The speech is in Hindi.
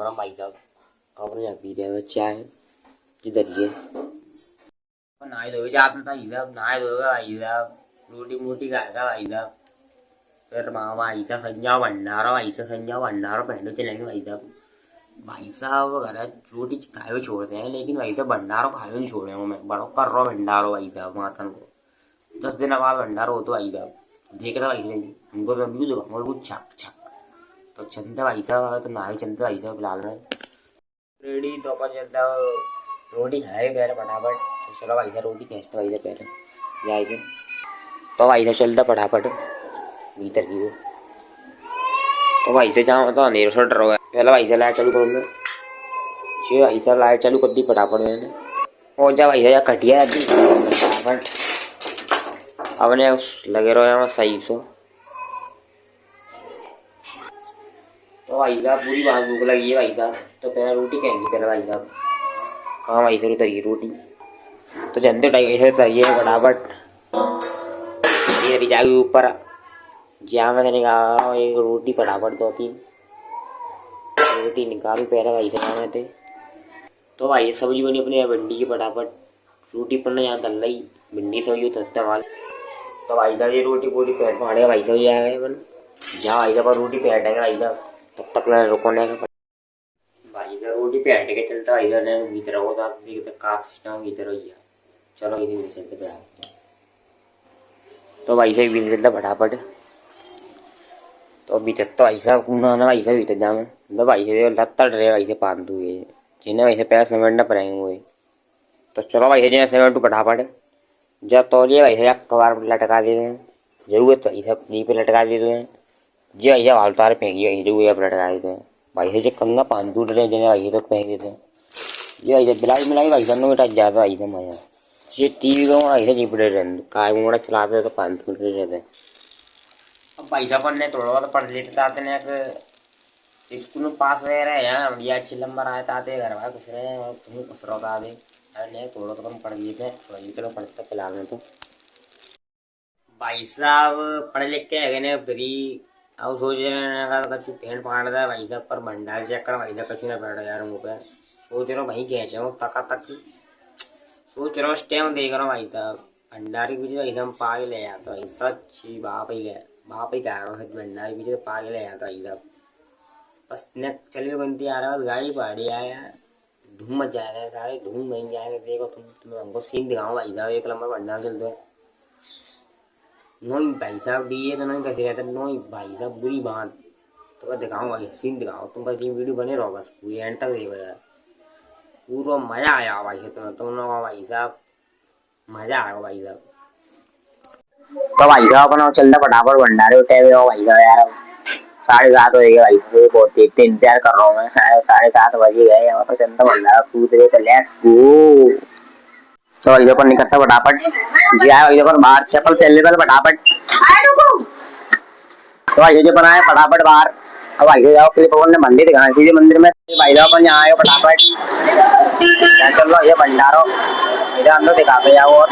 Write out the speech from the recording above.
गरम भाई साहब। अपने यहाँ पी रहे हैं चाय जिधर ये नहाए धोए जाते भाई साहब, नहाए धोए भाई साहब, रोटी मोटी खाएगा भाई साहब। फिर भाई साहब संजाओ भंडारा, भाई साहब संजाओ भंडारा पहले चलेंगे भाई साहब। भाई साहब अगर रोटी खाए हुए छोड़ते हैं, लेकिन भाई साहब भंडारों खाए हुए नहीं छोड़ेंगे। मैं बड़ो कर रहा हूँ भंडारो भाई साहब, मातन को 10 दिन बाद भंडारो हो तो भाई साहब देख रहा भाई साहब, हमको तो व्यू दूंगा कुछ छक छक। तो चलते भाई साहब, तो ना चलते भाई साहब फिलहाल में रेडी तो अपन चलता रोटी खाए पहले फटाफट। तो चलो भाई साहब रोटी खींचते भाई साहब पहले जाए थे। तो भाई साहब चलता फटाफट भीतर की वो। तो भाई से जहाँ तो अंधेरे से डर रहा है, पहले भाई से लाइट चालू कर लो जी। भाई साहब लाइट चालू कर दी फटाफट मैंने। और जा भाई साहब कटिया दी फटाफट अपने लगे रहो यहाँ सही सो। तो भाई साहब पूरी बात भूख लगी है भाई साहब, तो पहले रोटी कहेंगे पहले भाई साहब। कहाँ भाई साहब उतरिए रोटी, तो जनते टाइम ऐसे उतरिए फटाफट। ये जाके ऊपर जहाँ मैं निकाल एक रोटी फटाफट 2-3 रोटी निकालू पहले भाई साहब में थे। तो भाई सब्जी बनी अपनी भिंडी की फटाफट, रोटी पर यहाँ तल रही भिंडी सब्जी उतरते माल। तो भाई साहब ये रोटी पूरी पेट फाड़ेगा भाई साहब जाएगा अपन जहाँ भाई साहब रोटी पेटेंगे भाई साहब, तब तक रुकोने का भाई साहब रोटी पेट के चलता भाई साहब ने भीतर हो का सिस्टम भीतर हो गया। चलो इधर चलते पे। तो भाई साहब भीतर चलता फटाफट। तो भीतर तो भाई साहब कूना ना भाई साहब भीतर जामे तो भाई साहब लत्ता डरे भाई साहब पान तू ये जिन्हें भाई साहब पैर सीमेंट न पड़ेंगे हुए। तो चलो भाई साहब जिन्हें सीमेंट फटाफट जब तौलिए भाई साहब कबार लटका देते हैं, जरूरत भाई साहब नी पे लटका देते हैं जी। भाई साहब तार फेंकी भाई जरूर आप लटका देते हैं भाई साहब। जो कंगा पान टूट रहे जिन्हें भाई साहब फेंक देते हैं जी। भाई साहब बिलाई मिलाई भाई साहब बेटा ज़्यादा भाई साहब मजा जी। टीवी को भाई साहब निपटे रहते काय मोड़ा चलाते तो पान टूट रहे रहते हैं। अब भाई साहब ने थोड़ा बहुत पढ़ लेते आते ने स्कूल में पास वगैरह है यार बढ़िया अच्छे नंबर आए आते घर वाले खुश रहे और तुम्हें खुश रहा दे अरे थोड़ा तो कम पढ़ लिए थे वही चलो पढ़ते फिलहाल में। तो भाई साहब पढ़ लिख के है ने फ्री अब सोच रहे कछु पेंट फाड़ दे भाई साहब पर भंडार चेक कर भाई साहब कछु ना बैठ यार मुँह पे। सोच रहा हूँ भाई खींचे तका तक सोच रहा हूँ टाइम देख रहा हूँ भाई साहब भंडारी पीछे भाई साहब पाग ले जाता भाई सच्ची बाप ही कह रहा हूँ सच भंडारी पीछे तो पाग ले जाता भाई साहब। बस ने चल भी बनती आ रहा है गाड़ी पहाड़ी आया धूम मच जाएगा सारे धूम बन जाएगा। देखो तुम्हें हमको सीन दिखाओ भाई साहब एक नंबर भंडार चलते है नोई भाई साहब डी तो नहीं कैसे रहता नोई भाई साहब बुरी बात। तो मैं दिखाऊँ भाई सीन दिखाओ तुम बस ये वीडियो बने रहो बस पूरी एंड तक देखो यार पूरा मजा आया भाई साहब तुम्हें तुम लोग भाई साहब मजा आएगा भाई साहब। तो भाई साहब अपना चलता फटाफट भंडारे उठे हुए हो भाई साहब यार 7:30 हो गए भाई साहब बहुत इंतजार कर रहा हूँ मैं 7:30 बजे गए यहाँ पर चलता भंडारा सूत रहे थे लेट्स गो। तो भाई साहब निकलता फटाफट जी आया भाई साहब बाहर चप्पल पहन लेता फटाफट। तो भाई साहब आए फटाफट बाहर। अब भाई साहब फिर ने मंदिर दिखाना चाहिए मंदिर में भाई साहब अपन यहाँ आए फटाफट चल रहा ये भंडारो इधर अंदर दिखा के जाओ और